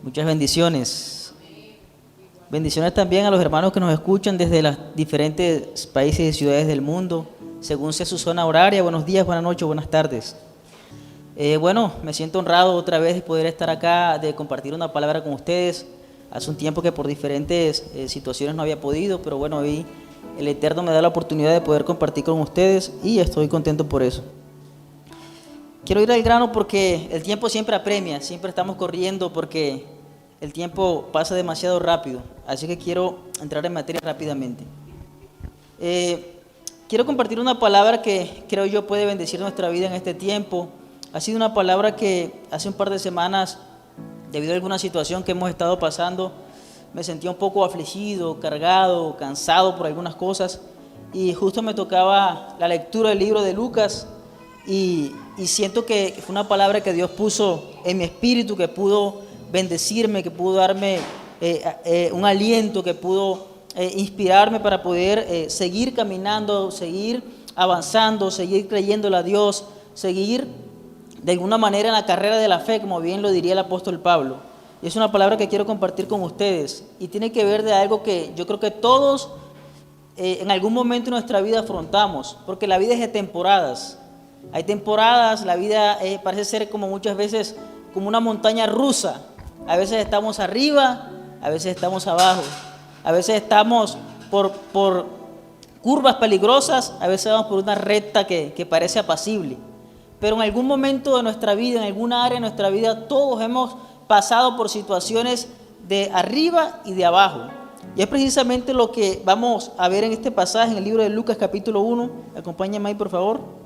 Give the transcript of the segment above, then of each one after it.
Muchas bendiciones. Bendiciones también a los hermanos que nos escuchan desde los diferentes países y ciudades del mundo, según sea su zona horaria. Buenos días, buenas noches, buenas tardes. Me siento honrado otra vez de poder estar acá, de compartir una palabra con ustedes. Hace un tiempo que por diferentes situaciones no había podido, pero bueno, hoy el Eterno me da la oportunidad de poder compartir con ustedes y estoy contento por eso. Quiero ir al grano porque el tiempo siempre apremia, siempre estamos corriendo porque el tiempo pasa demasiado rápido, así que quiero entrar en materia rápidamente. Quiero compartir una palabra que creo yo puede bendecir nuestra vida en este tiempo. Ha sido una palabra que hace un par de semanas, debido a alguna situación que hemos estado pasando, me sentía un poco afligido, cargado, cansado por algunas cosas, y justo me tocaba la lectura del libro de Lucas, y siento que fue una palabra que Dios puso en mi espíritu, que pudo bendecirme, que pudo darme un aliento, que pudo inspirarme para poder seguir caminando, seguir avanzando, seguir creyéndole a Dios, seguir de alguna manera en la carrera de la fe, como bien lo diría el apóstol Pablo. Y es una palabra que quiero compartir con ustedes y tiene que ver de algo que yo creo que todos en algún momento de nuestra vida afrontamos, porque la vida es de temporadas. Hay temporadas, la vida parece ser como muchas veces como una montaña rusa. A veces estamos arriba, a veces estamos abajo, a veces estamos por curvas peligrosas, a veces vamos por una recta que parece apacible. Pero en algún momento de nuestra vida, en alguna área de nuestra vida, todos hemos pasado por situaciones de arriba y de abajo. Y es precisamente lo que vamos a ver en este pasaje, en el libro de Lucas capítulo 1. Acompáñame ahí, por favor.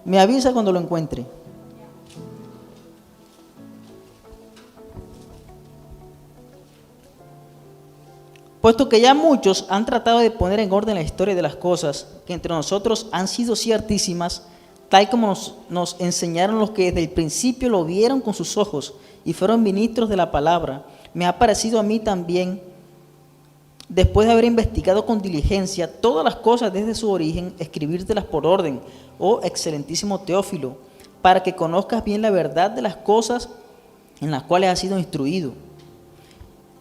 Me avisa cuando lo encuentre. Puesto que ya muchos han tratado de poner en orden la historia de las cosas que entre nosotros han sido ciertísimas, tal como nos enseñaron los que desde el principio lo vieron con sus ojos y fueron ministros de la palabra, me ha parecido a mí también, después de haber investigado con diligencia todas las cosas desde su origen, escribírtelas por orden, oh excelentísimo Teófilo, para que conozcas bien la verdad de las cosas en las cuales has sido instruido.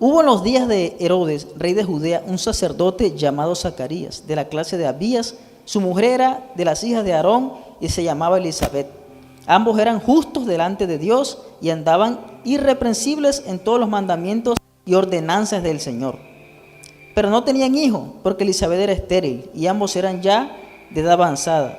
Hubo en los días de Herodes, rey de Judea, un sacerdote llamado Zacarías, de la clase de Abías. Su mujer era de las hijas de Aarón y se llamaba Elizabeth. Ambos eran justos delante de Dios y andaban irreprensibles en todos los mandamientos y ordenanzas del Señor. Pero no tenían hijo, porque Elizabeth era estéril y ambos eran ya de edad avanzada.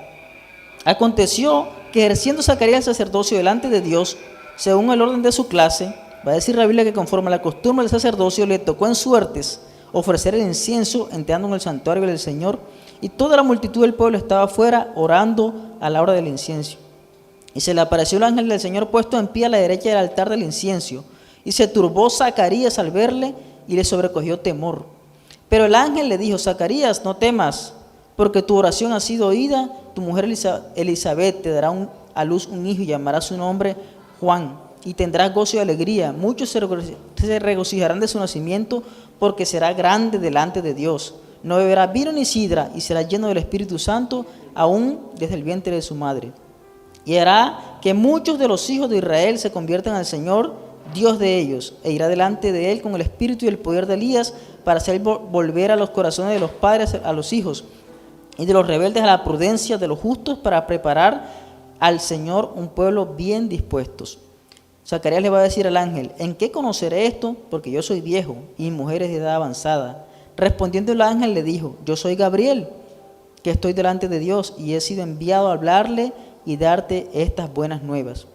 Aconteció que ejerciendo Zacarías el sacerdocio delante de Dios, según el orden de su clase, va a decir la Biblia que conforme a la costumbre del sacerdocio le tocó en suertes ofrecer el incienso entrando en el santuario del Señor, y toda la multitud del pueblo estaba afuera orando a la hora del incienso. Y se le apareció el ángel del Señor puesto en pie a la derecha del altar del incienso, y se turbó Zacarías al verle y le sobrecogió temor. Pero el ángel le dijo: Zacarías, no temas, porque tu oración ha sido oída, tu mujer Elizabeth te dará a luz un hijo y llamará su nombre Juan. Y tendrás gozo y alegría. Muchos se regocijarán de su nacimiento, porque será grande delante de Dios. No beberá vino ni sidra, y será lleno del Espíritu Santo, aún desde el vientre de su madre. Y hará que muchos de los hijos de Israel se conviertan al Señor, Dios de ellos, e irá delante de él con el espíritu y el poder de Elías, para hacer volver a los corazones de los padres a los hijos, y de los rebeldes a la prudencia, de los justos, para preparar al Señor un pueblo bien dispuestos. Zacarías le va a decir al ángel: ¿en qué conoceré esto? Porque yo soy viejo y mi mujer es de edad avanzada. Respondiendo el ángel le dijo: yo soy Gabriel, que estoy delante de Dios y he sido enviado a hablarle y darte estas buenas nuevas.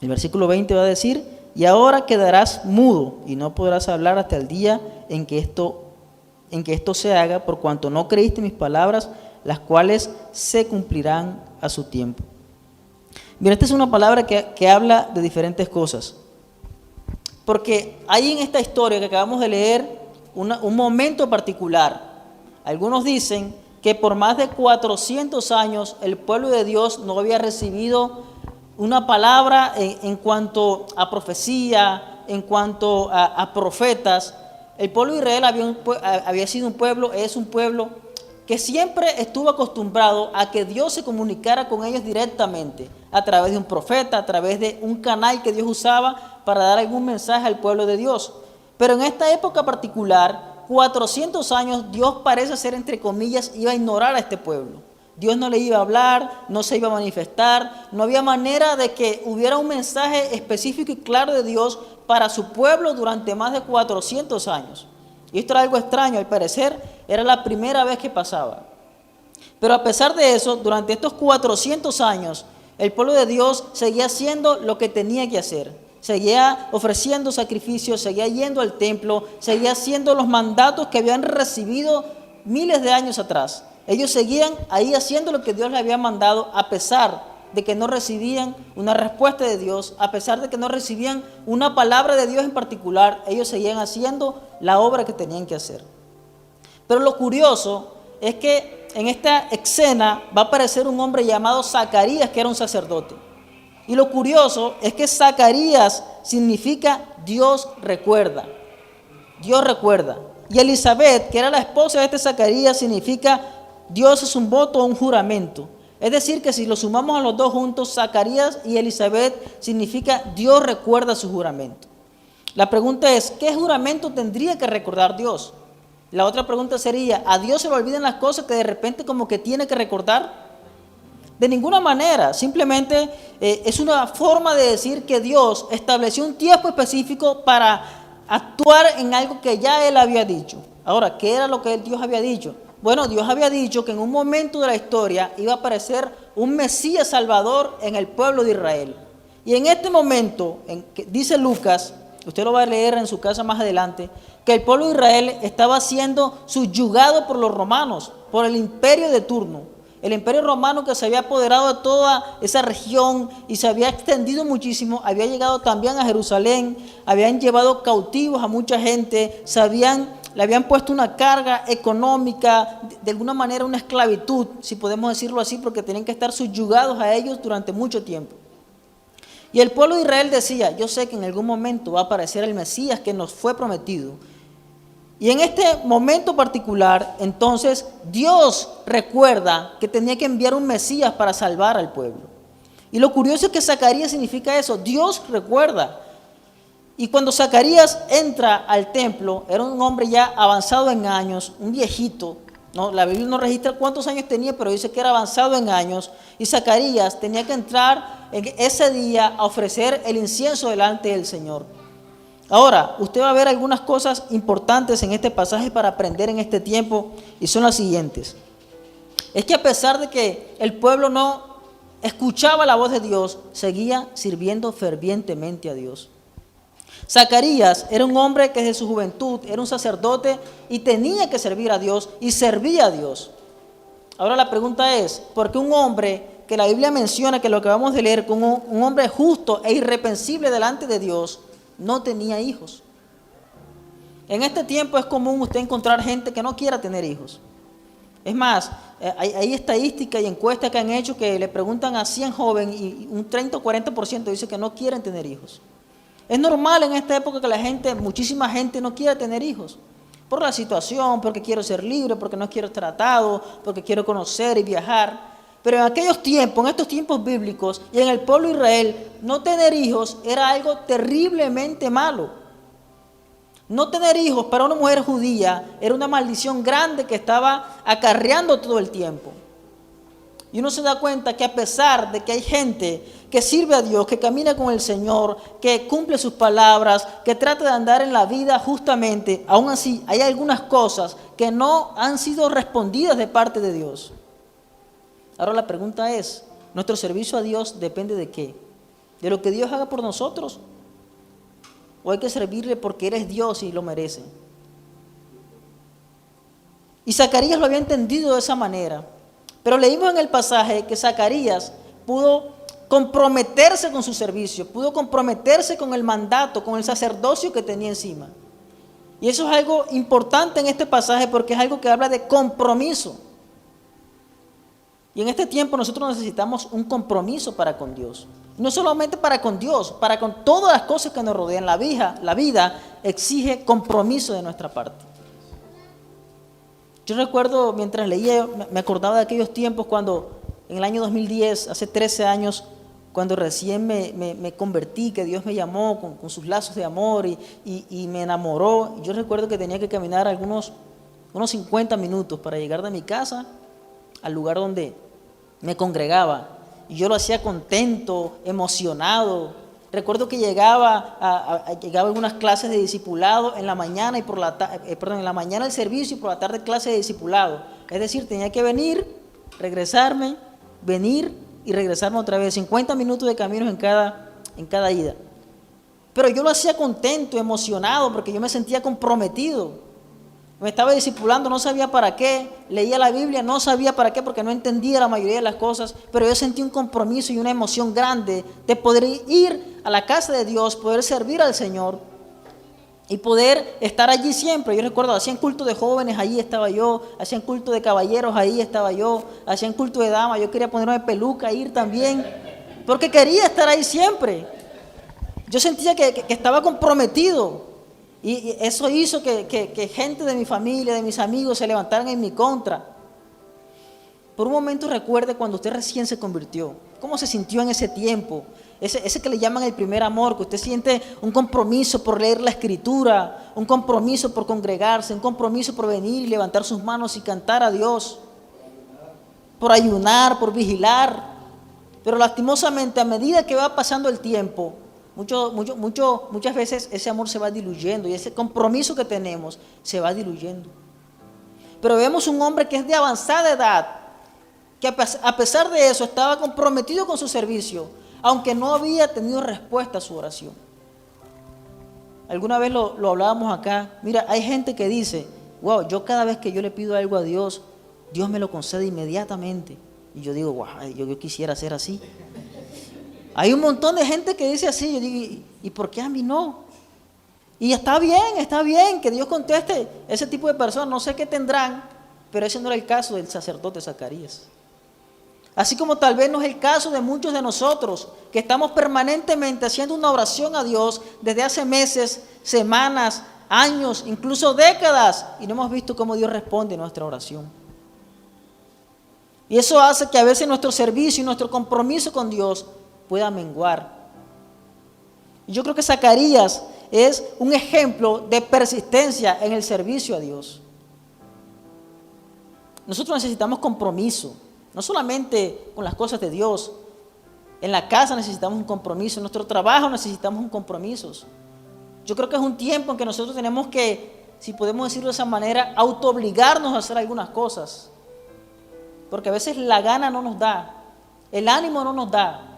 El versículo 20 va a decir: y ahora quedarás mudo y no podrás hablar hasta el día en que esto se haga, por cuanto no creíste mis palabras, las cuales se cumplirán a su tiempo. Bien, esta es una palabra que habla de diferentes cosas, porque hay en esta historia que acabamos de leer un momento particular. Algunos dicen que por más de 400 años el pueblo de Dios no había recibido una palabra en cuanto a profecía, en cuanto a profetas. El pueblo de Israel había sido un pueblo, es un pueblo que siempre estuvo acostumbrado a que Dios se comunicara con ellos directamente, a través de un profeta, a través de un canal que Dios usaba para dar algún mensaje al pueblo de Dios. Pero en esta época particular, 400 años, Dios parece ser, entre comillas, iba a ignorar a este pueblo. Dios no le iba a hablar, no se iba a manifestar, no había manera de que hubiera un mensaje específico y claro de Dios para su pueblo durante más de 400 años. Y esto era algo extraño, al parecer era la primera vez que pasaba. Pero a pesar de eso, durante estos 400 años, el pueblo de Dios seguía haciendo lo que tenía que hacer. Seguía ofreciendo sacrificios, seguía yendo al templo, seguía haciendo los mandatos que habían recibido miles de años atrás. Ellos seguían ahí haciendo lo que Dios les había mandado, a pesar de que no recibían una respuesta de Dios, a pesar de que no recibían una palabra de Dios en particular. Ellos seguían haciendo la obra que tenían que hacer. Pero lo curioso es que en esta escena va a aparecer un hombre llamado Zacarías, que era un sacerdote. Y lo curioso es que Zacarías significa Dios recuerda. Dios recuerda. Y Elizabeth, que era la esposa de este Zacarías, significa Dios es un voto o un juramento. Es decir, que si lo sumamos a los dos juntos, Zacarías y Elizabeth significa Dios recuerda su juramento. La pregunta es, ¿qué juramento tendría que recordar Dios? La otra pregunta sería, ¿a Dios se le olvidan las cosas que de repente como que tiene que recordar? De ninguna manera, simplemente es una forma de decir que Dios estableció un tiempo específico para actuar en algo que ya Él había dicho. Ahora, ¿qué era lo que Dios había dicho? Bueno, Dios había dicho que en un momento de la historia iba a aparecer un Mesías Salvador en el pueblo de Israel. Y en este momento, dice Lucas, usted lo va a leer en su casa más adelante, que el pueblo de Israel estaba siendo subyugado por los romanos, por el imperio de turno. El imperio romano, que se había apoderado de toda esa región y se había extendido muchísimo, había llegado también a Jerusalén, habían llevado cautivos a mucha gente, le habían puesto una carga económica, de alguna manera una esclavitud, si podemos decirlo así, porque tenían que estar subyugados a ellos durante mucho tiempo. Y el pueblo de Israel decía, yo sé que en algún momento va a aparecer el Mesías que nos fue prometido. Y en este momento particular, entonces, Dios recuerda que tenía que enviar un Mesías para salvar al pueblo. Y lo curioso es que Zacarías significa eso, Dios recuerda. Y cuando Zacarías entra al templo, era un hombre ya avanzado en años, un viejito, ¿no? La Biblia no registra cuántos años tenía, pero dice que era avanzado en años. Y Zacarías tenía que entrar en ese día a ofrecer el incienso delante del Señor. Ahora, usted va a ver algunas cosas importantes en este pasaje para aprender en este tiempo, y son las siguientes. Es que a pesar de que el pueblo no escuchaba la voz de Dios, seguía sirviendo fervientemente a Dios. Zacarías era un hombre que desde su juventud era un sacerdote y tenía que servir a Dios y servía a Dios. Ahora la pregunta es, ¿por qué un hombre que la Biblia menciona, que lo que vamos a leer, como un hombre justo e irreprensible delante de Dios, no tenía hijos? En este tiempo es común usted encontrar gente que no quiera tener hijos. Es más, hay estadísticas y encuestas que han hecho que le preguntan a 100 jóvenes y un 30 o 40% dice que no quieren tener hijos. Es normal en esta época que muchísima gente no quiera tener hijos. Por la situación, porque quiero ser libre, porque no quiero estar atado, porque quiero conocer y viajar. Pero en aquellos tiempos, en estos tiempos bíblicos y en el pueblo de Israel, no tener hijos era algo terriblemente malo. No tener hijos para una mujer judía era una maldición grande que estaba acarreando todo el tiempo. Y uno se da cuenta que a pesar de que hay gente que sirve a Dios, que camina con el Señor, que cumple sus palabras, que trata de andar en la vida justamente, aún así hay algunas cosas que no han sido respondidas de parte de Dios. Ahora la pregunta es, ¿nuestro servicio a Dios depende de qué? ¿De lo que Dios haga por nosotros? ¿O hay que servirle porque eres Dios y lo merece? Y Zacarías lo había entendido de esa manera. Pero leímos en el pasaje que Zacarías pudo comprometerse con su servicio, pudo comprometerse con el mandato, con el sacerdocio que tenía encima. Y eso es algo importante en este pasaje porque es algo que habla de compromiso. Y en este tiempo nosotros necesitamos un compromiso para con Dios. No solamente para con Dios, para con todas las cosas que nos rodean. La vida exige compromiso de nuestra parte. Yo recuerdo, mientras leía, me acordaba de aquellos tiempos cuando, en el año 2010, hace 13 años, cuando recién me convertí, que Dios me llamó con sus lazos de amor y me enamoró. Yo recuerdo que tenía que caminar unos 50 minutos para llegar de mi casa al lugar donde me congregaba. Y yo lo hacía contento, emocionado. Recuerdo que llegaba llegaba en unas clases de discipulado en la mañana y en la mañana el servicio y por la tarde clase de discipulado. Es decir, tenía que venir, regresarme, venir y regresarme otra vez. 50 minutos de camino en cada ida. Pero yo lo hacía contento, emocionado, porque yo me sentía comprometido. Me estaba discipulando, no sabía para qué, leía la Biblia, no sabía para qué porque no entendía la mayoría de las cosas, pero yo sentí un compromiso y una emoción grande de poder ir a la casa de Dios, poder servir al Señor y poder estar allí siempre. Yo recuerdo, hacían culto de jóvenes, allí estaba yo, hacían culto de caballeros, ahí estaba yo, hacían culto de damas, yo quería ponerme peluca, ir también, porque quería estar ahí siempre. Yo sentía que estaba comprometido. Y eso hizo que gente de mi familia, de mis amigos se levantaran en mi contra. Por un momento recuerde cuando usted recién se convirtió, cómo se sintió en ese tiempo, ese que le llaman el primer amor, que usted siente un compromiso por leer la Escritura, un compromiso por congregarse, un compromiso por venir y levantar sus manos y cantar a Dios, por ayunar, por vigilar. Pero lastimosamente a medida que va pasando el tiempo, muchas veces ese amor se va diluyendo y ese compromiso que tenemos se va diluyendo. Pero vemos un hombre que es de avanzada edad, que a pesar de eso estaba comprometido con su servicio, aunque no había tenido respuesta a su oración. Alguna vez lo hablábamos acá. Mira, hay gente que dice, wow, yo cada vez que yo le pido algo a Dios, Dios me lo concede inmediatamente. Y yo digo, wow, yo quisiera ser así. Hay un montón de gente que dice así. Yo digo, ¿y por qué a mí no? Y está bien que Dios conteste ese tipo de personas. No sé qué tendrán, pero ese no era el caso del sacerdote Zacarías. Así como tal vez no es el caso de muchos de nosotros, que estamos permanentemente haciendo una oración a Dios desde hace meses, semanas, años, incluso décadas, y no hemos visto cómo Dios responde a nuestra oración. Y eso hace que a veces nuestro servicio y nuestro compromiso con Dios pueda menguar. Yo creo que Zacarías es un ejemplo de persistencia en el servicio a Dios. Nosotros necesitamos compromiso, no solamente con las cosas de Dios. En la casa necesitamos un compromiso, en nuestro trabajo necesitamos un compromiso. Yo creo que es un tiempo en que nosotros tenemos que, si podemos decirlo de esa manera, autoobligarnos a hacer algunas cosas. Porque a veces la gana no nos da, el ánimo no nos da.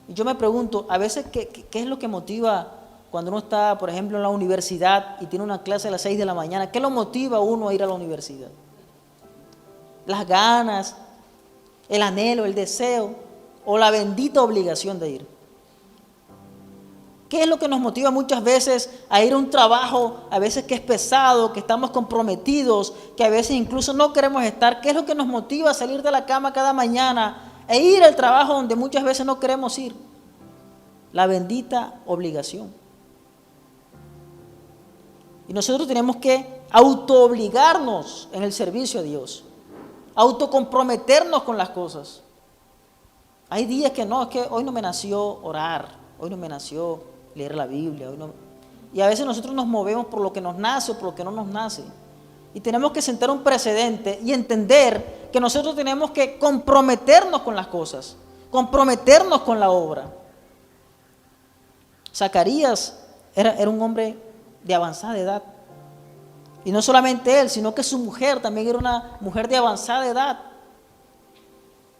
Y yo me pregunto, a veces, ¿qué es lo que motiva cuando uno está, por ejemplo, en la universidad y tiene una clase a las 6 de la mañana? ¿Qué lo motiva a uno a ir a la universidad? Las ganas, el anhelo, el deseo o la bendita obligación de ir. ¿Qué es lo que nos motiva muchas veces a ir a un trabajo, a veces que es pesado, que estamos comprometidos, que a veces incluso no queremos estar? ¿Qué es lo que nos motiva a salir de la cama cada mañana e ir al trabajo donde muchas veces no queremos ir? La bendita obligación. Y nosotros tenemos que autoobligarnos en el servicio a Dios, autocomprometernos con las cosas. Hay días que no, es que hoy no me nació orar, hoy no me nació leer la Biblia, hoy no. Y a veces nosotros nos movemos por lo que nos nace o por lo que no nos nace. Y tenemos que sentar un precedente y entender que nosotros tenemos que comprometernos con las cosas, comprometernos con la obra. Zacarías era un hombre de avanzada edad. Y no solamente él, sino que su mujer también era una mujer de avanzada edad.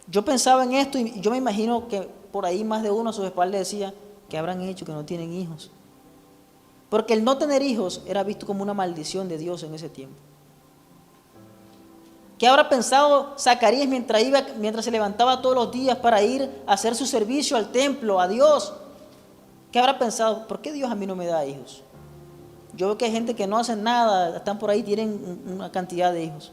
Yo pensaba en esto y yo me imagino que por ahí más de uno a sus espaldas decía, ¿qué habrán hecho que no tienen hijos? Porque el no tener hijos era visto como una maldición de Dios en ese tiempo. ¿Qué habrá pensado Zacarías mientras se levantaba todos los días para ir a hacer su servicio al templo, a Dios? ¿Qué habrá pensado? ¿Por qué Dios a mí no me da hijos? Yo veo que hay gente que no hacen nada, están por ahí, tienen una cantidad de hijos.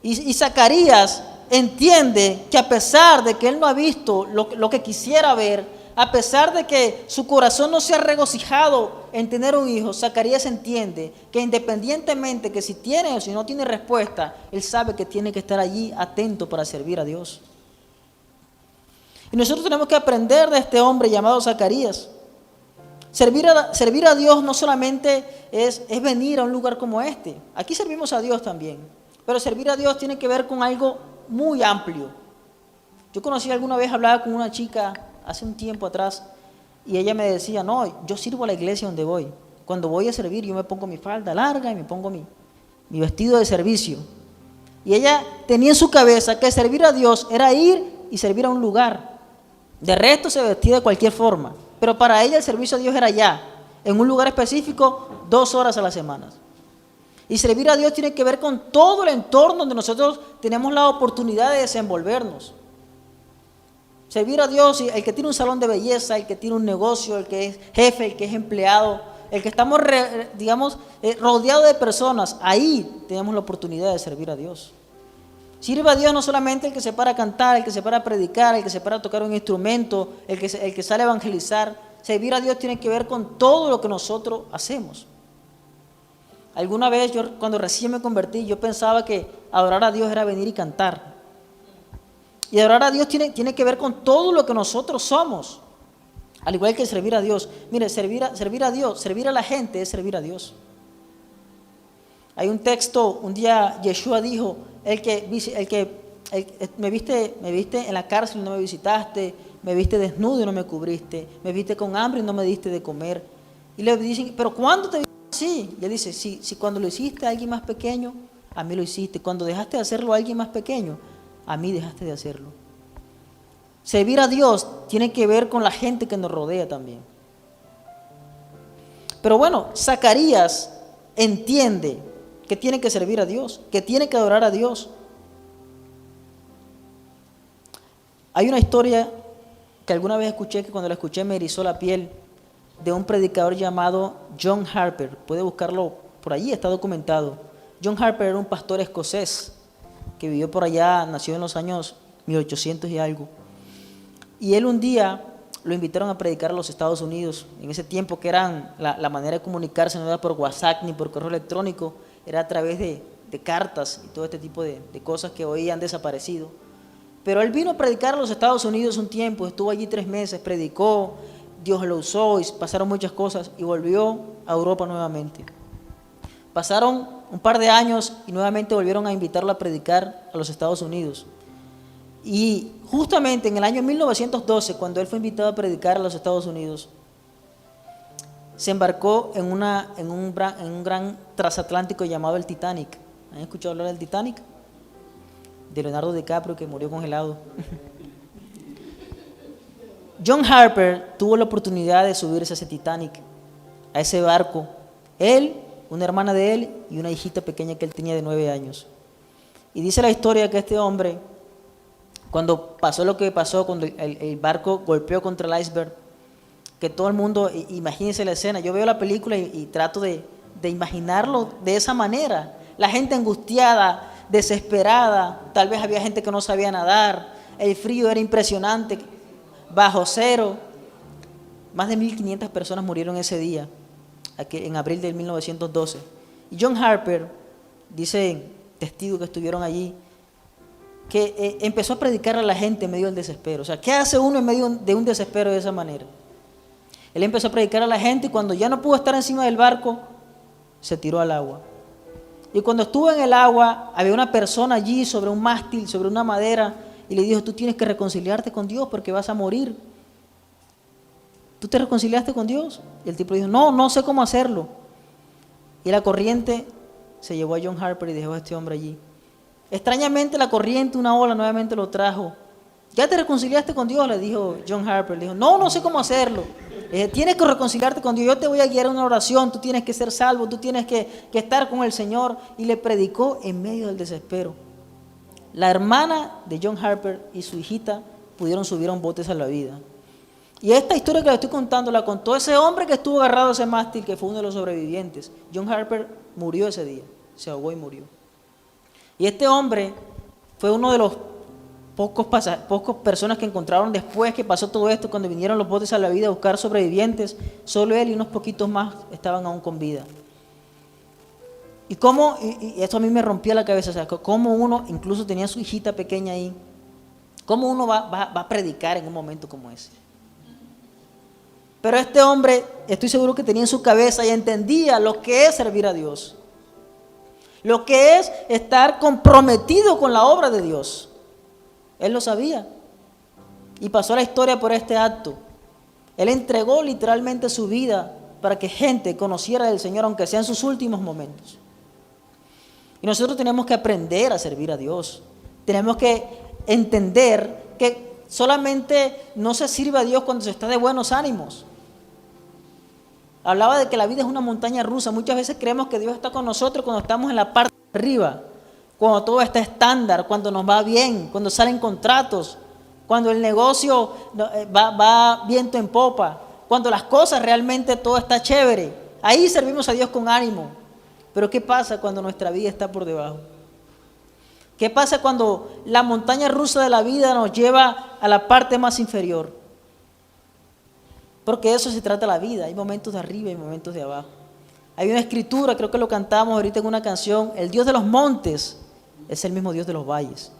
Y Zacarías entiende que a pesar de que él no ha visto lo que quisiera ver, a pesar de que su corazón no se ha regocijado en tener un hijo, Zacarías entiende que independientemente que si tiene o si no tiene respuesta, él sabe que tiene que estar allí atento para servir a Dios. Y nosotros tenemos que aprender de este hombre llamado Zacarías. Servir a Dios no solamente es venir a un lugar como este. Aquí servimos a Dios también. Pero servir a Dios tiene que ver con algo muy amplio. Yo conocí alguna vez, hablaba con una chica hace un tiempo atrás y ella me decía, no, yo sirvo a la iglesia donde voy. Cuando voy a servir yo me pongo mi falda larga y me pongo mi vestido de servicio. Y ella tenía en su cabeza que servir a Dios era ir y servir a un lugar. De resto se vestía de cualquier forma. Pero para ella el servicio a Dios era allá, en un lugar específico, 2 horas a la semana. Y servir a Dios tiene que ver con todo el entorno donde nosotros tenemos la oportunidad de desenvolvernos. Servir a Dios, el que tiene un salón de belleza, el que tiene un negocio, el que es jefe, el que es empleado, el que estamos, rodeados de personas, ahí tenemos la oportunidad de servir a Dios. Sirve a Dios no solamente el que se para a cantar, el que se para a predicar, el que se para a tocar un instrumento, el que sale a evangelizar. Servir a Dios tiene que ver con todo lo que nosotros hacemos. Alguna vez yo, cuando recién me convertí, yo pensaba que adorar a Dios era venir y cantar. Y adorar a Dios tiene que ver con todo lo que nosotros somos. Al igual que servir a Dios. Mire, servir a Dios, servir a la gente es servir a Dios. Hay un texto, un día Yeshua dijo, me viste en la cárcel y no me visitaste, me viste desnudo y no me cubriste, me viste con hambre y no me diste de comer. Y le dicen, pero ¿cuándo te vi así? Y él dice, si cuando lo hiciste a alguien más pequeño, a mí lo hiciste. Cuando dejaste de hacerlo a alguien más pequeño, a mí dejaste de hacerlo. Servir a Dios tiene que ver con la gente que nos rodea también. Pero bueno, Zacarías entiende que tiene que servir a Dios, que tiene que adorar a Dios. Hay una historia que alguna vez escuché, que cuando la escuché me erizó la piel, de un predicador llamado John Harper. Puede buscarlo por allí, está documentado. John Harper era un pastor escocés que vivió por allá, nació en los años 1800 y algo. Y él un día lo invitaron a predicar a los Estados Unidos. En ese tiempo que eran la manera de comunicarse no era por WhatsApp ni por correo electrónico, era a través de cartas y todo este tipo de cosas que hoy han desaparecido. Pero él vino a predicar a los Estados Unidos un tiempo, estuvo allí 3 meses, predicó, Dios lo usó y pasaron muchas cosas y volvió a Europa nuevamente. Pasaron un par de años y nuevamente volvieron a invitarlo a predicar a los Estados Unidos. Y justamente en el año 1912, cuando él fue invitado a predicar a los Estados Unidos, se embarcó en un gran transatlántico llamado el Titanic. ¿Han escuchado hablar del Titanic? De Leonardo DiCaprio, que murió congelado. John Harper tuvo la oportunidad de subirse a ese Titanic, a ese barco. Él, una hermana de él y una hijita pequeña que él tenía de 9 años. Y dice la historia que este hombre, cuando pasó lo que pasó, cuando el barco golpeó contra el iceberg, que todo el mundo, imagínense la escena, yo veo la película y trato de imaginarlo de esa manera. La gente angustiada, desesperada, tal vez había gente que no sabía nadar, el frío era impresionante, bajo cero. Más de 1.500 personas murieron ese día, en abril de 1912. Y John Harper, dicen testigos que estuvieron allí, que empezó a predicar a la gente en medio del desespero. O sea, ¿qué hace uno en medio de un desespero de esa manera? Él empezó a predicar a la gente y cuando ya no pudo estar encima del barco, se tiró al agua. Y cuando estuvo en el agua, había una persona allí sobre un mástil, sobre una madera, y le dijo, tú tienes que reconciliarte con Dios porque vas a morir. ¿Tú te reconciliaste con Dios? Y el tipo dijo, no sé cómo hacerlo. Y la corriente se llevó a John Harper y dejó a este hombre allí. Extrañamente la corriente, una ola, nuevamente lo trajo. ¿Ya te reconciliaste con Dios? Le dijo John Harper. Le dijo, no sé cómo hacerlo. Le dije, tienes que reconciliarte con Dios. Yo te voy a guiar en una oración. Tú tienes que ser salvo. Tú tienes que estar con el Señor. Y le predicó en medio del desespero. La hermana de John Harper y su hijita pudieron subir a un bote salvavidas. Y esta historia que le estoy contando la contó ese hombre que estuvo agarrado a ese mástil, que fue uno de los sobrevivientes. John Harper murió ese día. Se ahogó y murió. Y este hombre fue uno de los Pocas personas que encontraron después que pasó todo esto, cuando vinieron los botes a la vida a buscar sobrevivientes, solo él y unos poquitos más estaban aún con vida. Y esto a mí me rompía la cabeza, o sea, cómo uno, incluso tenía su hijita pequeña ahí, cómo uno va a predicar en un momento como ese. Pero este hombre, estoy seguro que tenía en su cabeza y entendía lo que es servir a Dios, lo que es estar comprometido con la obra de Dios. Él lo sabía y pasó a la historia por este acto. Él entregó literalmente su vida para que gente conociera del Señor, aunque sea en sus últimos momentos. Y nosotros tenemos que aprender a servir a Dios. Tenemos que entender que solamente no se sirve a Dios cuando se está de buenos ánimos. Hablaba de que la vida es una montaña rusa. Muchas veces creemos que Dios está con nosotros cuando estamos en la parte de arriba, cuando todo está estándar, cuando nos va bien, cuando salen contratos, cuando el negocio va viento en popa, cuando las cosas realmente todo está chévere. Ahí servimos a Dios con ánimo. Pero ¿qué pasa cuando nuestra vida está por debajo? ¿Qué pasa cuando la montaña rusa de la vida nos lleva a la parte más inferior? Porque de eso se trata la vida. Hay momentos de arriba y momentos de abajo. Hay una escritura, creo que lo cantamos ahorita en una canción: el Dios de los montes es el mismo Dios de los valles.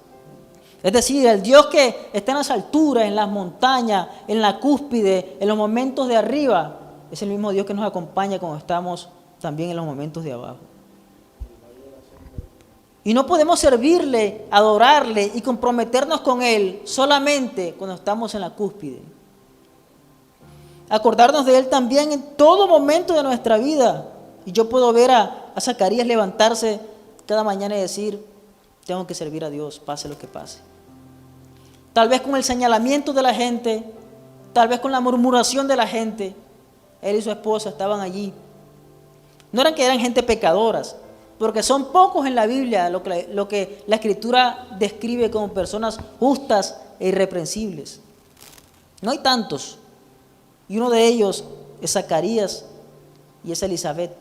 Es decir, el Dios que está en las alturas, en las montañas, en la cúspide, en los momentos de arriba, es el mismo Dios que nos acompaña cuando estamos también en los momentos de abajo. Y no podemos servirle, adorarle y comprometernos con Él solamente cuando estamos en la cúspide. Acordarnos de Él también en todo momento de nuestra vida. Y yo puedo ver a Zacarías levantarse cada mañana y decir: tengo que servir a Dios, pase lo que pase. Tal vez con el señalamiento de la gente, tal vez con la murmuración de la gente, él y su esposa estaban allí. No eran que eran gente pecadoras, porque son pocos en la Biblia lo que la Escritura describe como personas justas e irreprensibles. No hay tantos. Y uno de ellos es Zacarías y es Elizabeth.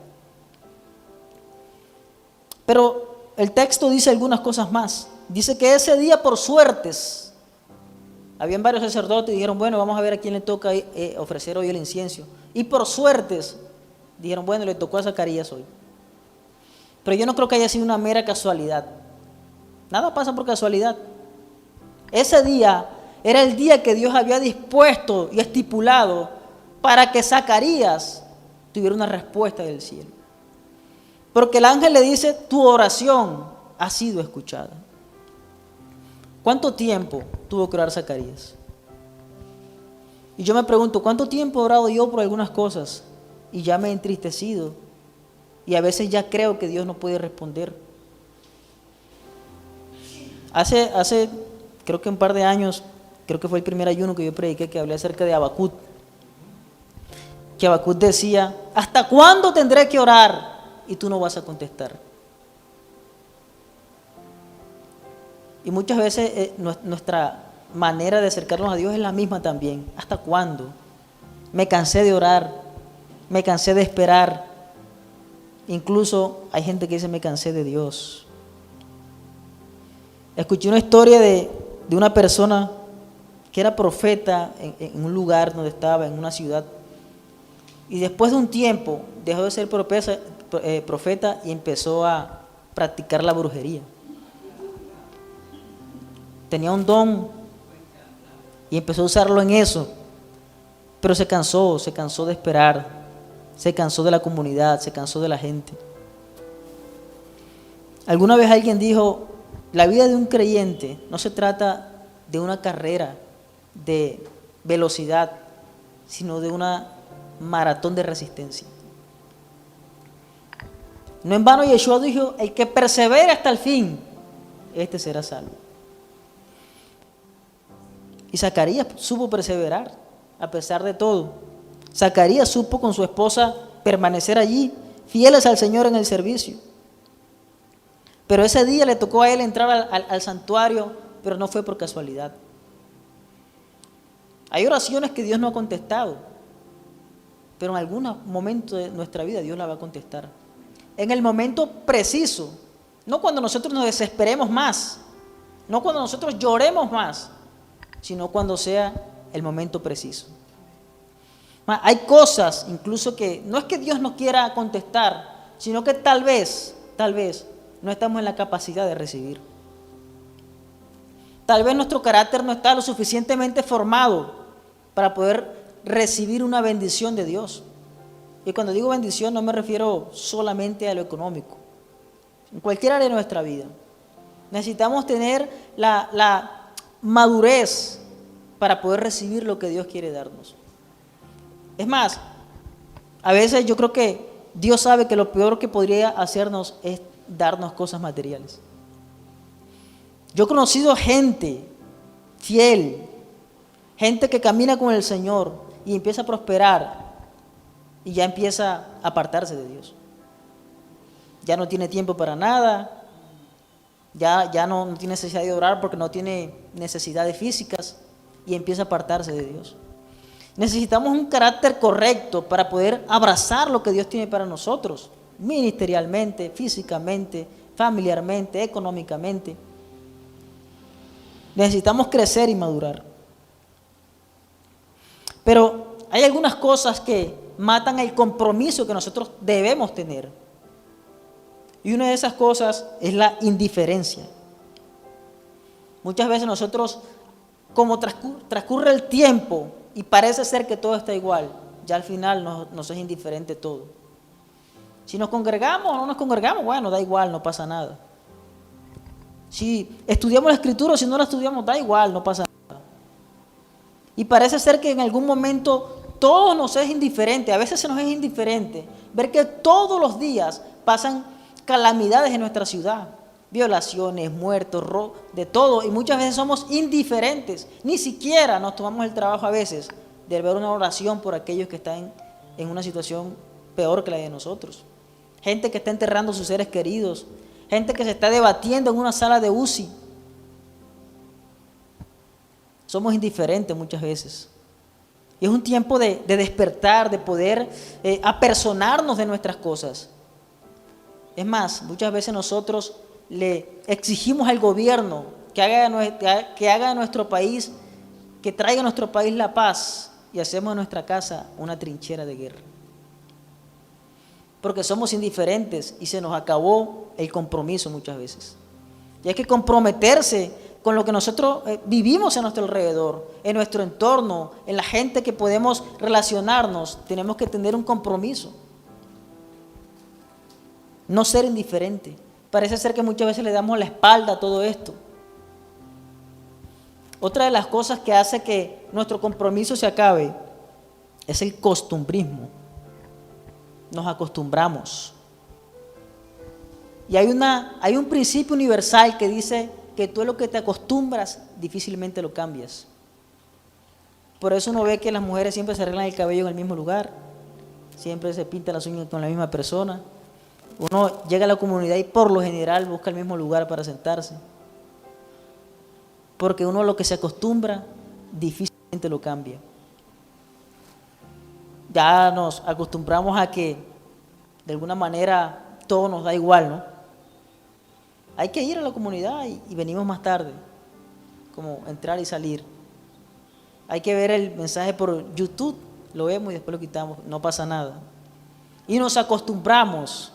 Pero el texto dice algunas cosas más. Dice que ese día, por suertes, habían varios sacerdotes y dijeron: bueno, vamos a ver a quién le toca ofrecer hoy el incienso. Y por suertes dijeron: bueno, le tocó a Zacarías hoy. Pero yo no creo que haya sido una mera casualidad. Nada pasa por casualidad. Ese día era el día que Dios había dispuesto y estipulado para que Zacarías tuviera una respuesta del cielo. Porque el ángel le dice: tu oración ha sido escuchada. ¿Cuánto tiempo tuvo que orar Zacarías? Y yo me pregunto: ¿cuánto tiempo he orado yo por algunas cosas y ya me he entristecido? Y a veces ya creo que Dios no puede responder. Hace creo que un par de años, creo que fue el primer ayuno que yo prediqué, que hablé acerca de Habacuc. Que Habacuc decía: ¿hasta cuándo tendré que orar y tú no vas a contestar? Y muchas veces nuestra manera de acercarnos a Dios es la misma también. ¿Hasta cuándo? Me cansé de orar, me cansé de esperar. Incluso hay gente que dice: me cansé de Dios. Escuché una historia de una persona que era profeta en un lugar donde estaba, en una ciudad. Y después de un tiempo dejó de ser profeta y empezó a practicar la brujería. Tenía un don y empezó a usarlo en eso. Pero se cansó de esperar. Se cansó de la comunidad, se cansó de la gente. Alguna vez alguien dijo: la vida de un creyente no se trata de una carrera de velocidad, sino de una maratón de resistencia. No en vano Yeshua dijo: el que persevera hasta el fin, este será salvo. Y Zacarías supo perseverar a pesar de todo. Zacarías supo con su esposa permanecer allí, fieles al Señor en el servicio. Pero ese día le tocó a él entrar al santuario, pero no fue por casualidad. Hay oraciones que Dios no ha contestado, pero en algún momento de nuestra vida Dios la va a contestar. En el momento preciso, no cuando nosotros nos desesperemos más, No cuando nosotros lloremos más, sino cuando sea el momento preciso. Hay cosas incluso que no es que Dios no quiera contestar, sino que tal vez, no estamos en la capacidad de recibir. Tal vez nuestro carácter no está lo suficientemente formado para poder recibir una bendición de Dios. Y cuando digo bendición no me refiero solamente a lo económico. En cualquier área de nuestra vida. Necesitamos tener la madurez para poder recibir lo que Dios quiere darnos. Es más, a veces yo creo que Dios sabe que lo peor que podría hacernos es darnos cosas materiales. Yo he conocido gente fiel, gente que camina con el Señor y empieza a prosperar y ya empieza a apartarse de Dios. Ya no tiene tiempo para nada, ya no tiene necesidad de orar porque no tiene necesidades físicas y empieza a apartarse de Dios. Necesitamos un carácter correcto para poder abrazar lo que Dios tiene para nosotros, ministerialmente, físicamente, familiarmente, económicamente. Necesitamos crecer y madurar. Pero hay algunas cosas que matan el compromiso que nosotros debemos tener. Y una de esas cosas es la indiferencia. Muchas veces nosotros, como transcurre el tiempo y parece ser que todo está igual, ya al final nos es indiferente todo. Si nos congregamos o no nos congregamos, bueno, da igual, no pasa nada. Si estudiamos la Escritura o si no la estudiamos, da igual, no pasa nada. Y parece ser que en algún momento todo nos es indiferente, a veces se nos es indiferente ver que todos los días pasan calamidades en nuestra ciudad, violaciones, muertos, de todo, y muchas veces somos indiferentes, ni siquiera nos tomamos el trabajo a veces de ver una oración por aquellos que están en una situación peor que la de nosotros. Gente que está enterrando a sus seres queridos, gente que se está debatiendo en una sala de UCI. Somos indiferentes muchas veces. Y es un tiempo de despertar, de poder apersonarnos de nuestras cosas. Es más, muchas veces nosotros le exigimos al gobierno que haga de nuestro país, que traiga a nuestro país la paz, y hacemos de nuestra casa una trinchera de guerra. Porque somos indiferentes y se nos acabó el compromiso muchas veces. Y hay que comprometerse con lo que nosotros vivimos a nuestro alrededor, en nuestro entorno, en la gente que podemos relacionarnos. Tenemos que tener un compromiso. No ser indiferente. Parece ser que muchas veces le damos la espalda a todo esto. Otra de las cosas que hace que nuestro compromiso se acabe es el costumbrismo. Nos acostumbramos. Y hay un principio universal que dice que tú lo que te acostumbras difícilmente lo cambias. Por eso uno ve que las mujeres siempre se arreglan el cabello en el mismo lugar, siempre se pintan las uñas con la misma persona. Uno llega a la comunidad y por lo general busca el mismo lugar para sentarse. Porque uno lo que se acostumbra difícilmente lo cambia. Ya nos acostumbramos a que de alguna manera todo nos da igual, ¿no? Hay que ir a la comunidad y venimos más tarde, como entrar y salir. Hay que ver el mensaje por YouTube, lo vemos y después lo quitamos, no pasa nada. Y nos acostumbramos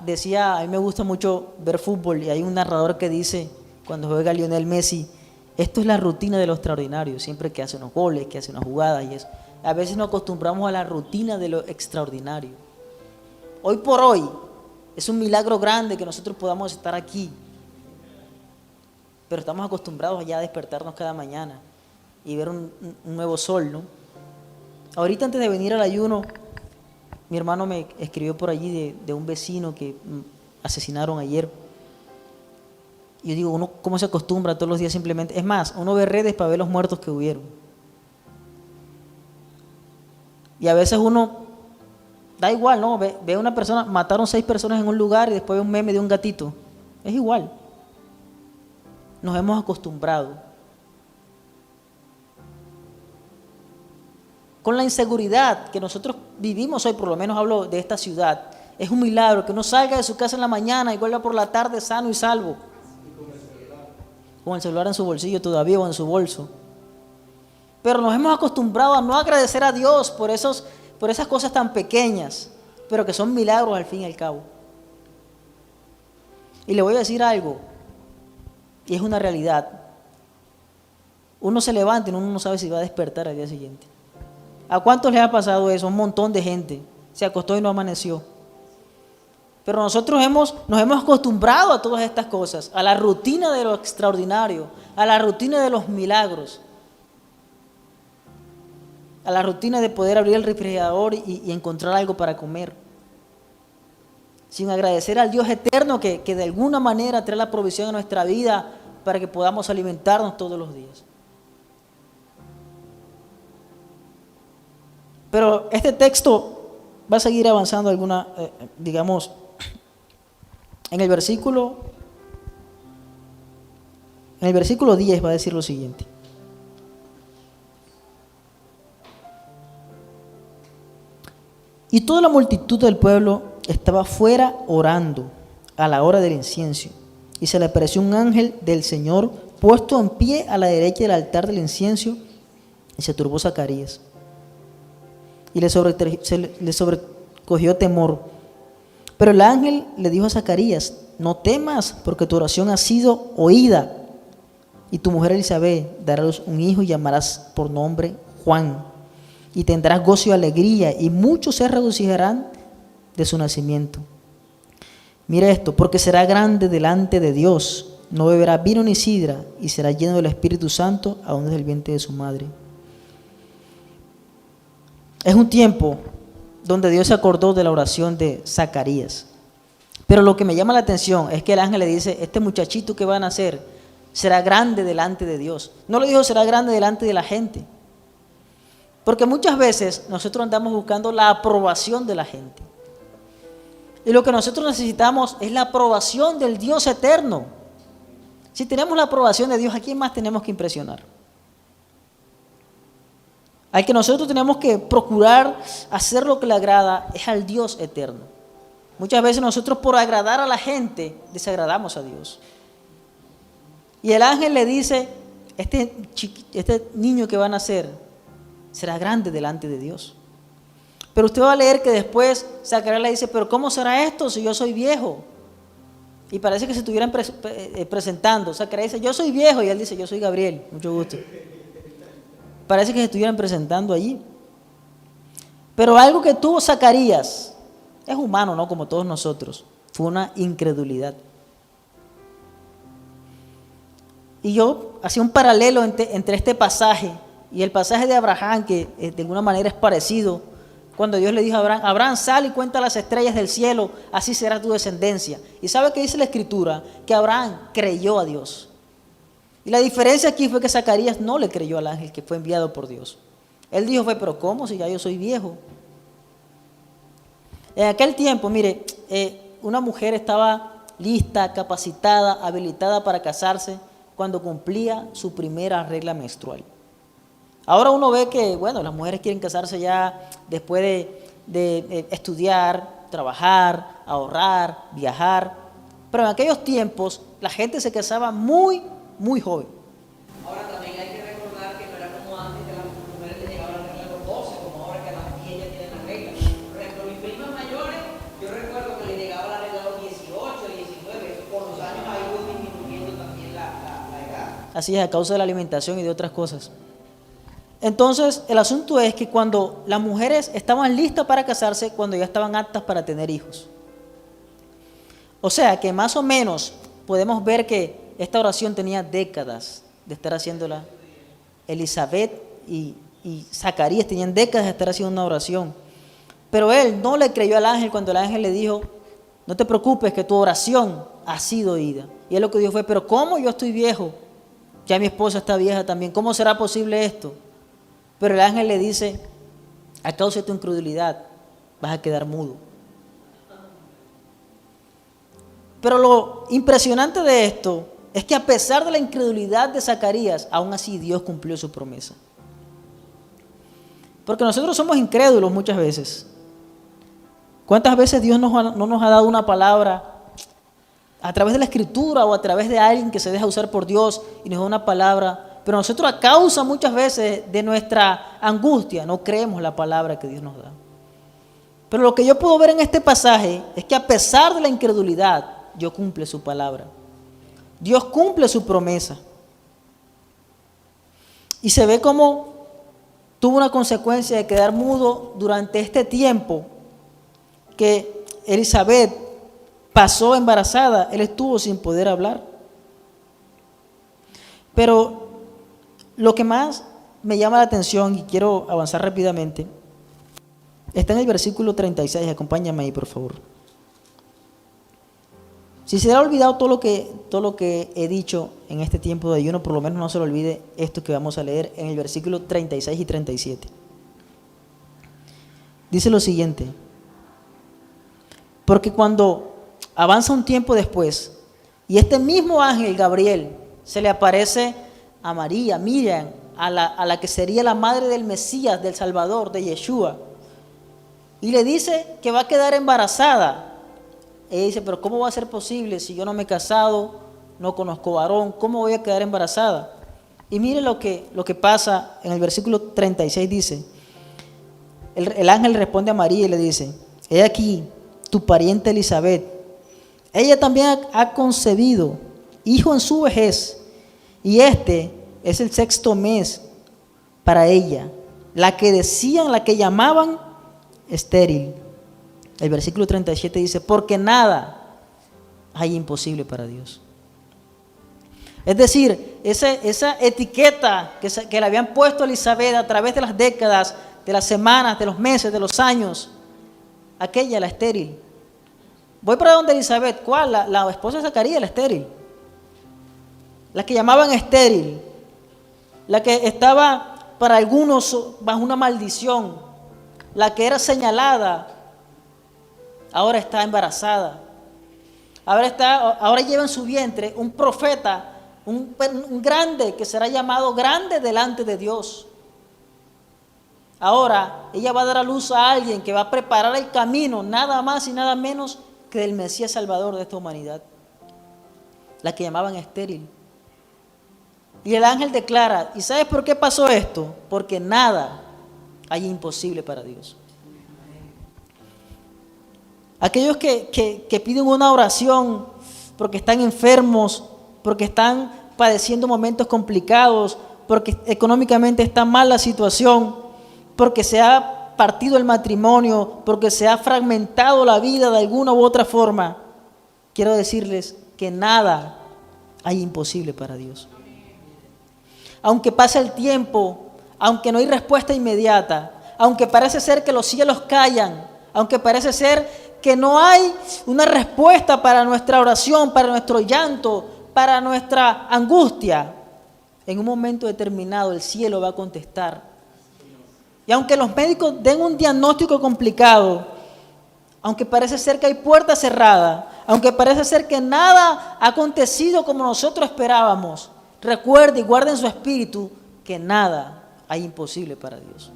decía, a mí me gusta mucho ver fútbol y hay un narrador que dice, cuando juega Lionel Messi, esto es la rutina de lo extraordinario, siempre que hace unos goles, que hace unas jugadas y eso. A veces nos acostumbramos a la rutina de lo extraordinario. Hoy por hoy es un milagro grande que nosotros podamos estar aquí, pero estamos acostumbrados ya a despertarnos cada mañana y ver un nuevo sol, ¿no? Ahorita antes de venir al ayuno, mi hermano me escribió por allí de un vecino que asesinaron ayer. Y yo digo, uno cómo se acostumbra todos los días simplemente. Es más, uno ve redes para ver los muertos que hubieron. Y a veces uno, da igual, ¿no? Ve una persona, mataron 6 personas en un lugar y después ve un meme de un gatito. Es igual. Nos hemos acostumbrado. Con la inseguridad que nosotros vivimos hoy, por lo menos hablo de esta ciudad, Es un milagro que uno salga de su casa en la mañana y vuelva por la tarde sano y salvo. Con el celular en su bolsillo todavía o en su bolso. Pero nos hemos acostumbrado a no agradecer a Dios por esas cosas tan pequeñas, pero que son milagros al fin y al cabo. Y le voy a decir algo, y es una realidad. Uno se levanta y uno no sabe si va a despertar al día siguiente. ¿A cuántos les ha pasado eso? Un montón de gente se acostó y no amaneció. Pero nosotros nos hemos acostumbrado a todas estas cosas, a la rutina de lo extraordinario, a la rutina de los milagros, a la rutina de poder abrir el refrigerador y encontrar algo para comer, sin agradecer al Dios eterno que de alguna manera trae la provisión a nuestra vida para que podamos alimentarnos todos los días. Pero este texto va a seguir avanzando en el versículo 10 va a decir lo siguiente. Y toda la multitud del pueblo estaba fuera orando a la hora del incienso. Y se le apareció un ángel del Señor puesto en pie a la derecha del altar del incienso, y se turbó Zacarías. Y le sobrecogió temor. Pero el ángel le dijo a Zacarías: no temas, porque tu oración ha sido oída, y tu mujer Elizabeth dará a luz un hijo y llamarás por nombre Juan, y tendrás gozo y alegría, y muchos se regocijarán de su nacimiento. Mira esto, porque será grande delante de Dios, no beberá vino ni sidra, y será lleno del Espíritu Santo aún desde el vientre de su madre. Es un tiempo donde Dios se acordó de la oración de Zacarías. Pero lo que me llama la atención es que el ángel le dice: este muchachito que va a nacer será grande delante de Dios. No le dijo será grande delante de la gente. Porque muchas veces nosotros andamos buscando la aprobación de la gente. Y lo que nosotros necesitamos es la aprobación del Dios eterno. Si tenemos la aprobación de Dios, ¿a quién más tenemos que impresionar? Al que nosotros tenemos que procurar hacer lo que le agrada es al Dios eterno. Muchas veces nosotros, por agradar a la gente, desagradamos a Dios. Y el ángel le dice: este niño que va a nacer será grande delante de Dios. Pero usted va a leer que después Zacarías le dice: pero ¿cómo será esto si yo soy viejo? Y parece que se estuvieran presentando. Zacarías dice: yo soy viejo, y él dice: yo soy Gabriel, mucho gusto. Parece que se estuvieran presentando allí. Pero algo que tuvo Zacarías, es humano, ¿no? Como todos nosotros, fue una incredulidad. Y yo hacía un paralelo entre este pasaje y el pasaje de Abraham, que de alguna manera es parecido, cuando Dios le dijo a Abraham: Abraham, sal y cuenta las estrellas del cielo, así será tu descendencia. Y ¿sabe qué dice la Escritura? Que Abraham creyó a Dios. Y la diferencia aquí fue que Zacarías no le creyó al ángel que fue enviado por Dios. Él dijo: pero ¿cómo si ya yo soy viejo? En aquel tiempo, mire, una mujer estaba lista, capacitada, habilitada para casarse cuando cumplía su primera regla menstrual. Ahora uno ve que, bueno, las mujeres quieren casarse ya después de estudiar, trabajar, ahorrar, viajar. Pero en aquellos tiempos la gente se casaba muy joven. Ahora también hay que recordar que no era como antes, que las mujeres les llegaba la regla a los 12, como ahora que las niñas tienen la regla. Por ejemplo, mis primas mayores, yo recuerdo que les llegaba la regla a los 18, 19, por los años ha ido disminuyendo también la edad. Así es, a causa de la alimentación y de otras cosas. Entonces, el asunto es que cuando las mujeres estaban listas para casarse, cuando ya estaban aptas para tener hijos. O sea, que más o menos podemos ver que esta oración tenía décadas de estar haciéndola. Elizabeth y Zacarías tenían décadas de estar haciendo una oración. Pero él no le creyó al ángel cuando el ángel le dijo: no te preocupes, que tu oración ha sido oída. Y él lo que dijo fue: pero ¿cómo? Yo estoy viejo, ya mi esposa está vieja también, ¿cómo será posible esto? Pero el ángel le dice: a causa de tu incredulidad vas a quedar mudo. Pero lo impresionante de esto es que a pesar de la incredulidad de Zacarías, aún así Dios cumplió su promesa. Porque nosotros somos incrédulos muchas veces. ¿Cuántas veces Dios no nos ha dado una palabra a través de la Escritura o a través de alguien que se deja usar por Dios y nos da una palabra? Pero nosotros, a causa muchas veces de nuestra angustia, no creemos la palabra que Dios nos da. Pero lo que yo puedo ver en este pasaje es que a pesar de la incredulidad, Dios cumple su palabra. Dios cumple su promesa. Y se ve como tuvo una consecuencia de quedar mudo durante este tiempo que Elizabeth pasó embarazada. Él estuvo sin poder hablar. Pero lo que más me llama la atención, y quiero avanzar rápidamente, está en el versículo 36. Acompáñame ahí, por favor. Si se le ha olvidado todo lo que he dicho en este tiempo de ayuno, por lo menos no se le olvide esto que vamos a leer en el versículo 36 y 37. Dice lo siguiente: porque cuando avanza un tiempo después, y este mismo ángel Gabriel se le aparece a María, Miriam, a la que sería la madre del Mesías, del Salvador, de Yeshua, y le dice que va a quedar embarazada. Ella dice, pero ¿cómo va a ser posible si yo no me he casado, no conozco varón? ¿Cómo voy a quedar embarazada? Y mire lo que pasa en el versículo 36. Dice, el ángel responde a María y le dice, he aquí tu pariente Elizabeth, ella también ha concebido hijo en su vejez, y este es el 6º mes para ella, la que llamaban estéril. El versículo 37 dice, porque nada hay imposible para Dios. Es decir, esa etiqueta que le habían puesto a Elizabeth a través de las décadas, de las semanas, de los meses, de los años, aquella, la estéril. Voy para donde Elizabeth. ¿Cuál? La esposa de Zacarías, la estéril. La que llamaban estéril. La que estaba para algunos bajo una maldición. La que era señalada. Ahora está embarazada. Ahora lleva en su vientre un profeta, un grande que será llamado grande delante de Dios. Ahora ella va a dar a luz a alguien que va a preparar el camino, nada más y nada menos que del Mesías Salvador de esta humanidad, la que llamaban estéril. Y el ángel declara, ¿y sabes por qué pasó esto? Porque nada hay imposible para Dios. Aquellos que piden una oración porque están enfermos, porque están padeciendo momentos complicados, porque económicamente está mal la situación, porque se ha partido el matrimonio, porque se ha fragmentado la vida de alguna u otra forma, quiero decirles que nada hay imposible para Dios. Aunque pase el tiempo, aunque no hay respuesta inmediata, aunque parece ser que los cielos callan, aunque parece ser que no hay una respuesta para nuestra oración, para nuestro llanto, para nuestra angustia, en un momento determinado el cielo va a contestar. Y aunque los médicos den un diagnóstico complicado, aunque parece ser que hay puertas cerradas, aunque parece ser que nada ha acontecido como nosotros esperábamos, recuerde y guarde en su espíritu que nada hay imposible para Dios.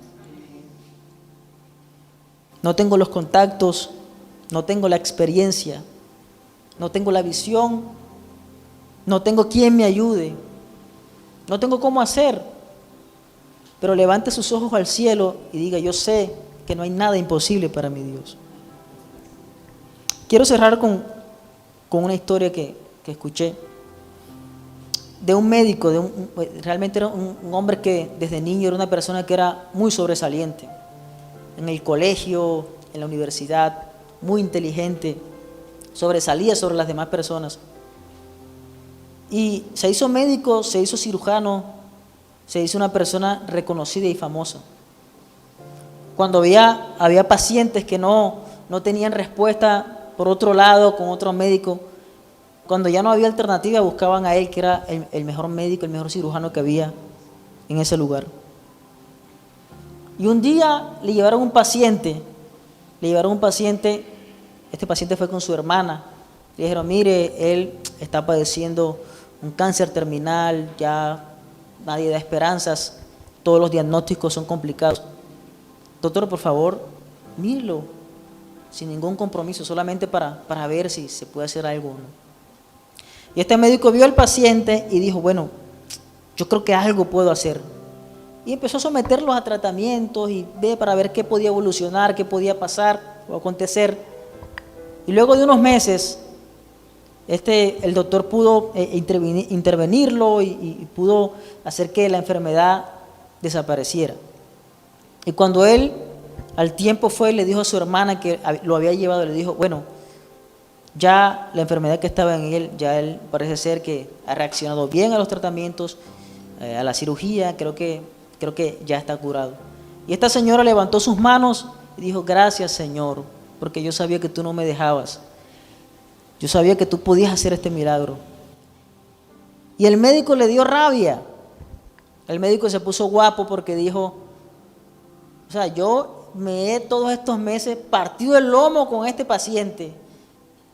No tengo los contactos, no tengo la experiencia, no tengo la visión, no tengo quien me ayude, no tengo cómo hacer, pero levante sus ojos al cielo y diga, yo sé que no hay nada imposible para mi Dios. Quiero cerrar con una historia que escuché de un médico, realmente era un hombre que desde niño era una persona que era muy sobresaliente, en el colegio, en la universidad, muy inteligente, sobresalía sobre las demás personas. Y se hizo médico, se hizo cirujano, se hizo una persona reconocida y famosa. Cuando había pacientes que no tenían respuesta por otro lado, con otro médico, cuando ya no había alternativa, buscaban a él, que era el mejor médico, el mejor cirujano que había en ese lugar. Y un día le llevaron un paciente, este paciente fue con su hermana, le dijeron, mire, él está padeciendo un cáncer terminal, ya nadie da esperanzas, todos los diagnósticos son complicados. Doctor, por favor, mírelo. sin ningún compromiso, solamente para ver si se puede hacer algo o no. Y este médico vio al paciente y dijo, bueno, yo creo que algo puedo hacer. Y empezó a someterlos a tratamientos y para ver qué podía evolucionar, qué podía pasar o acontecer. Y luego de unos meses, el doctor pudo intervenirlo y pudo hacer que la enfermedad desapareciera. Y cuando él al tiempo fue y le dijo a su hermana que lo había llevado, le dijo, bueno, ya la enfermedad que estaba en él, ya él parece ser que ha reaccionado bien a los tratamientos, a la cirugía, creo que ya está curado. Y esta señora levantó sus manos y dijo, gracias Señor, porque yo sabía que tú no me dejabas. Yo sabía que tú podías hacer este milagro. Y el médico le dio rabia. El médico se puso guapo porque dijo, o sea, yo me he todos estos meses partido el lomo con este paciente,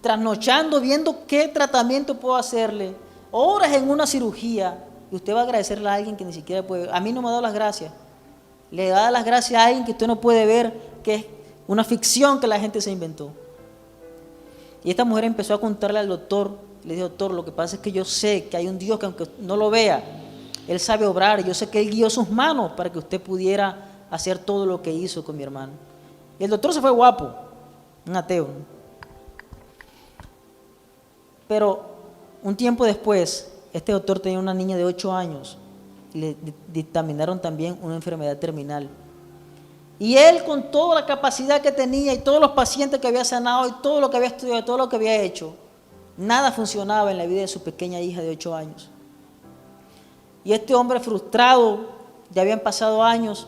trasnochando, viendo qué tratamiento puedo hacerle, horas en una cirugía, y usted va a agradecerle a alguien que ni siquiera puede ver. A mí no me ha dado las gracias. Le da las gracias a alguien que usted no puede ver, que es una ficción que la gente se inventó. Y esta mujer empezó a contarle al doctor, le dijo, doctor, lo que pasa es que yo sé que hay un Dios que aunque no lo vea, Él sabe obrar, y yo sé que Él guió sus manos para que usted pudiera hacer todo lo que hizo con mi hermano. Y el doctor se fue guapo, un ateo. Pero un tiempo después, este doctor tenía una niña de 8 años, y le dictaminaron también una enfermedad terminal. Y él, con toda la capacidad que tenía y todos los pacientes que había sanado y todo lo que había estudiado y todo lo que había hecho, nada funcionaba en la vida de su pequeña hija de 8 años. Y este hombre frustrado, ya habían pasado años,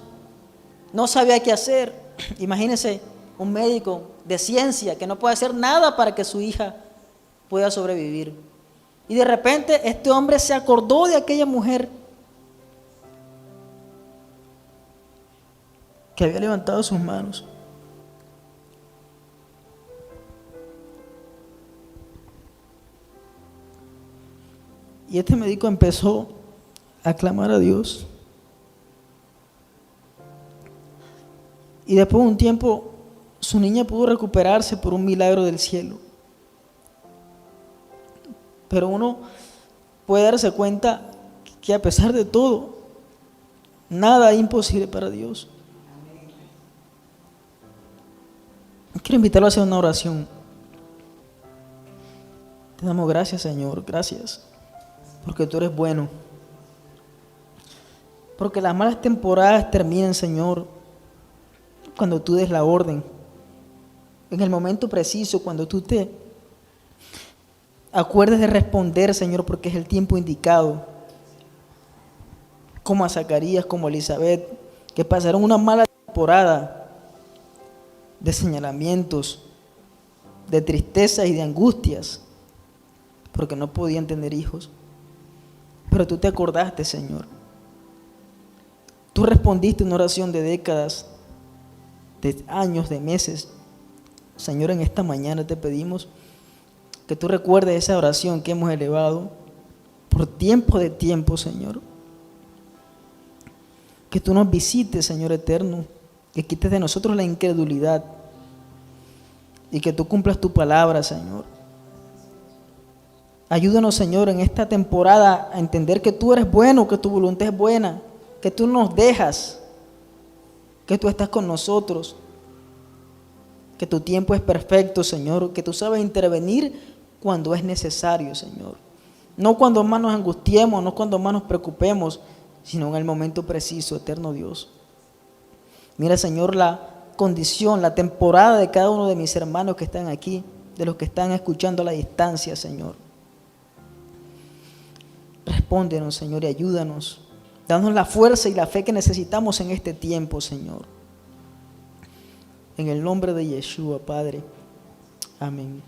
no sabía qué hacer. Imagínense un médico de ciencia que no puede hacer nada para que su hija pueda sobrevivir. Y de repente este hombre se acordó de aquella mujer que había levantado sus manos. Y este médico empezó a clamar a Dios. Y después de un tiempo, su niña pudo recuperarse por un milagro del cielo. Pero uno puede darse cuenta que a pesar de todo, nada es imposible para Dios. Quiero invitarlo a hacer una oración. Te damos gracias, Señor, gracias, porque tú eres bueno. Porque las malas temporadas terminan, Señor, cuando tú des la orden. En el momento preciso, cuando tú te acuerdes de responder, Señor, porque es el tiempo indicado. Como a Zacarías, como a Elizabeth, que pasaron una mala temporada de señalamientos, de tristezas y de angustias, porque no podían tener hijos. Pero tú te acordaste, Señor. Tú respondiste una oración de décadas, de años, de meses. Señor, en esta mañana te pedimos que tú recuerdes esa oración que hemos elevado por tiempo de tiempo, Señor. Que tú nos visites, Señor eterno, que quites de nosotros la incredulidad y que tú cumplas tu palabra, Señor. Ayúdanos, Señor, en esta temporada a entender que tú eres bueno, que tu voluntad es buena, que tú nos dejas, que tú estás con nosotros, que tu tiempo es perfecto, Señor, que tú sabes intervenir cuando es necesario, Señor. No cuando más nos angustiemos, no cuando más nos preocupemos, sino en el momento preciso, eterno Dios. Mira, Señor, la condición, la temporada de cada uno de mis hermanos que están aquí, de los que están escuchando a la distancia, Señor. Respóndenos, Señor, y ayúdanos. Danos la fuerza y la fe que necesitamos en este tiempo, Señor. En el nombre de Yeshua, Padre. Amén.